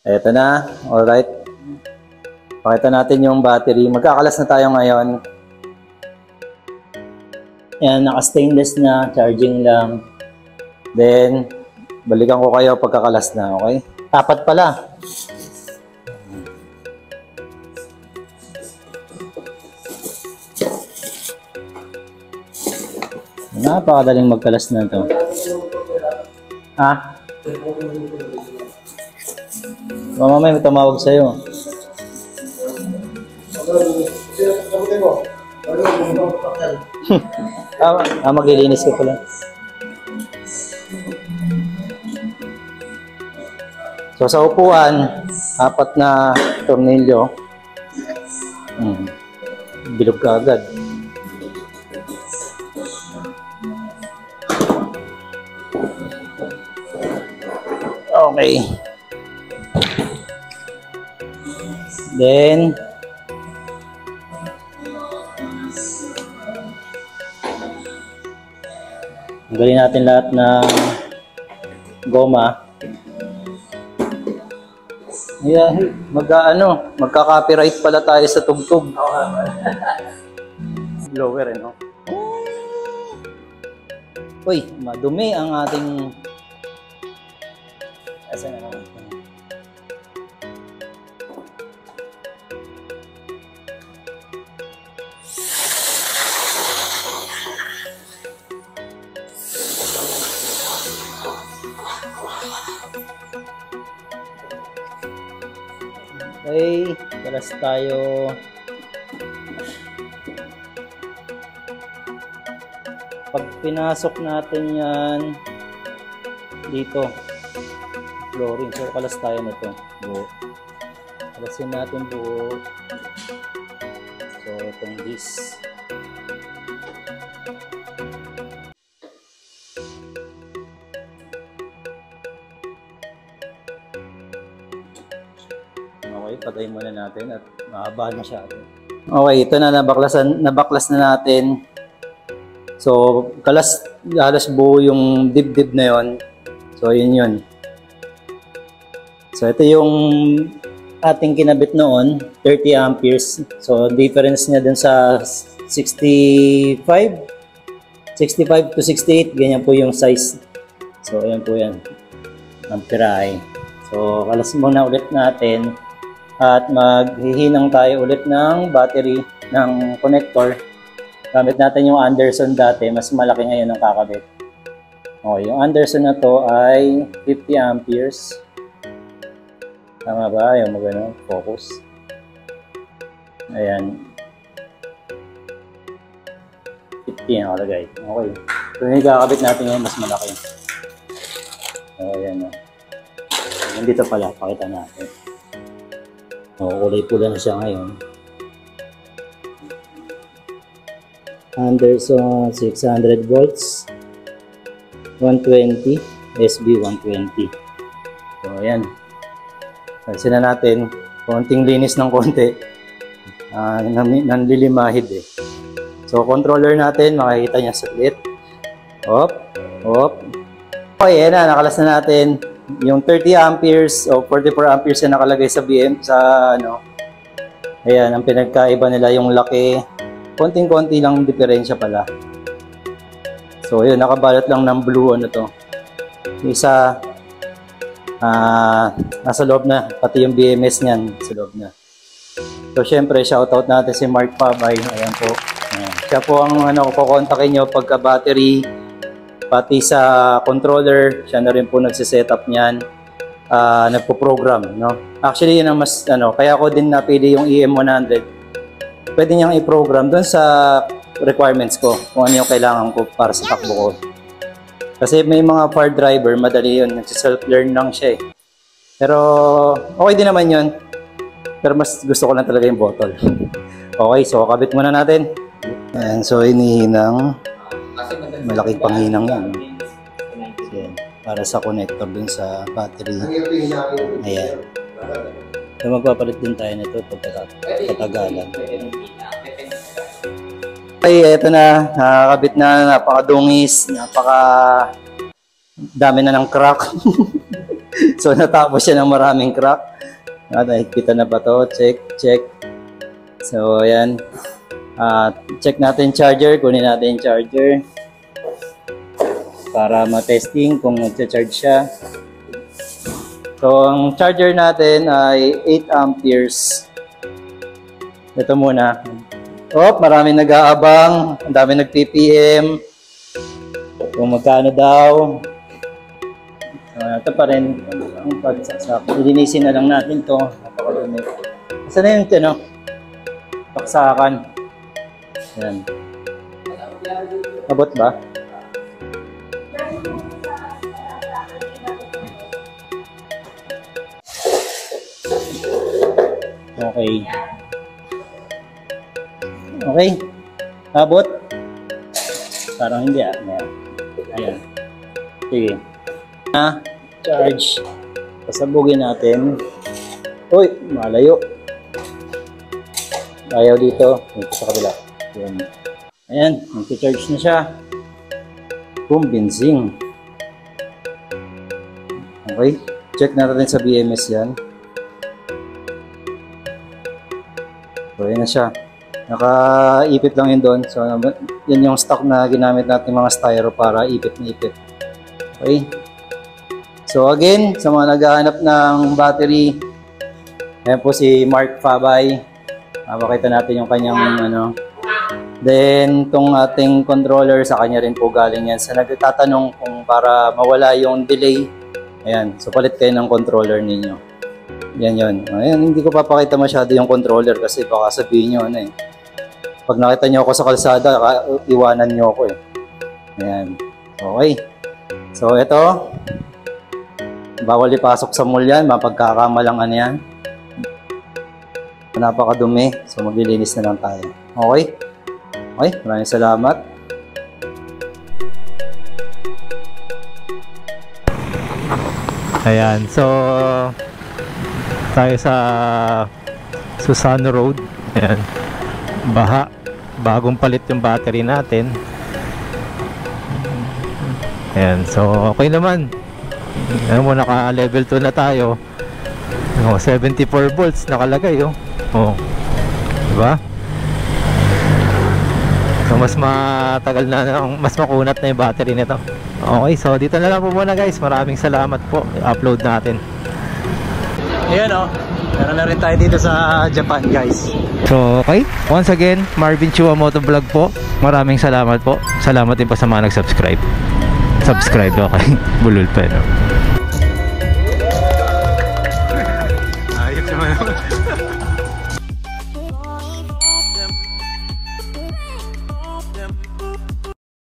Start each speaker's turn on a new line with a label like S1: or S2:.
S1: Eto na, alright. Pakita natin yung battery. Magkakalas na tayo ngayon. Yan, naka-stainless na, charging lang. Then, balikan ko kayo pagkakalas na, okay? Tapat pala. Napakadaling magkalas na ito. Ha? Mamamay, may tumawag sa'yo. Maglilinis ko pala. So sa upuan, 4 na tornilyo. Bilog ka agad. Okay. Then tanggalin natin lahat ng goma. Yeah, magka-copyright pala tayo sa tugtog. Blower, no? Uy, madumi ang ating... Asan na naman? Okay, kalas tayo. Pag pinasok natin yan dito, flooring, so kalas tayo nito. Buo. Kalasin natin buo. So, itong this. Okay, patayin muna natin at mahabahan masyado. Okay, ito na, nabaklas na natin. So, halos buo yung dibdib na yon. So, yun. So, ito yung ating kinabit noon, 30 amperes. So, difference niya dun sa 65 to 68, ganyan po yung size. So, ayan po yan, amperahe. So, kalas muna ulit natin. At maghihinang tayo ulit ng battery ng connector. Gamit natin yung Anderson dati, mas malaki ngayon ang kakabit. Okay, yung Anderson na to ay 50 amperes. Tama ba? Yung magano, focus. Ayan. 50 ang nakalagay. Okay. So yung kakabit natin ngayon, mas malaki. So, ayan. Nandito pala, pakita natin. Kulay pula na siya ngayon. Anderson 600 volts 120 SB 120. So ayan. Pansin na natin, konting linis ng konti. Nanlilimahid eh. So controller natin, makikita niya saglit. Op. Okay, ayan na, nakalas na natin. Yung 30 amperes o 44 amperes na nakalagay sa BM sa ano. Ayan, ang pinagkaiba nila yung laki. Konting-konti lang diferensya pala. So, yun, nakabalot lang ng blue ano to. Isa nasa loob na, pati yung BMS niyan sa loob na. So, syempre, shoutout natin si Mark Pabay. Ayan po. Ayan. Siya po ang kukontakin nyo pagka battery, pati sa controller, siya na rin po nagsisetup niyan, nagpo-program, no? Actually, yun ang mas, kaya ko din napili yung EM100. Pwede niyang i-program doon sa requirements ko, kung ano yung kailangan ko para sa takbo ko. Kasi may mga power driver, madali yun, nagsi-self-learn lang siya eh. Pero, okay din naman yun. Pero mas gusto ko lang talaga yung bottle. Okay, so kabit muna natin. Ayan, so inihinang. Malaking panghinang yan. Ayan, para sa connector dun sa battery. Ayan. So magpapalit din tayo nito pagkatagalan. Okay, eto na. Nakakabit na. Napakadungis. Dami na ng crack. So natapos siya ng maraming crack. Nakikita na ba to? Check. So ayan. Check natin charger. Kunin natin yung charger para ma-testing kung mag-charge siya. So ang charger natin ay 8 amperes. Ito muna. Maraming nag-aabang. Ang dami nag-PPM. Kung magkano daw. Ito pa rin ang pagsaksak. Ilinisin na lang natin to. Napakadumi. Saan na yung paksakan? Yan. Abot ba? Okay. Abot? Parang hindi Ayan. Sige. Charge. Pasabugin natin. Uy, malayo. Ayaw dito. Dito sa kabila. Ayan. Nag-charge na siya. Convincing. Okay. Check natin sa BMS yan. So, ayan na siya. Naka-ipit lang yun doon. So, yan yung stock na ginamit natin mga styro para ipit na ipit. Okay. So again, sa mga naghahanap ng battery, ayan po si Mark Fabay. Makita natin yung kanyang Then, itong ating controller, sa kanya rin po galing yan. Sa nagtatanong kung para mawala yung delay, ayan, so palit kayo ng controller ninyo. Yan yun. Ayan, hindi ko papakita masyado yung controller kasi baka sabihin nyo pag nakita nyo ako sa kalsada, iwanan nyo ako Ayan. Okay. So ito, bawal ipasok sa mall yan, mapagkakamalang yan. Napakadumi, so maglilinis na lang tayo. Okay? Okay, maraming salamat.
S2: Ayan, so tayo sa Susano Road. Ayan, bagong palit yung battery natin. Ayan, so okay naman. Ayan mo, naka level 2 na tayo. 74 volts nakalagay diba? So mas matagal na, mas makunat na yung battery nito. Okay, so dito na lang po muna guys. Maraming salamat po. I-upload natin.
S1: Ayan meron na rin tayo dito sa Japan guys.
S2: So okay, once again, Marvin Chua Motovlog po. Maraming salamat po. Salamat din po sa mga nag-subscribe. Okay, bulol pa
S1: ayos naman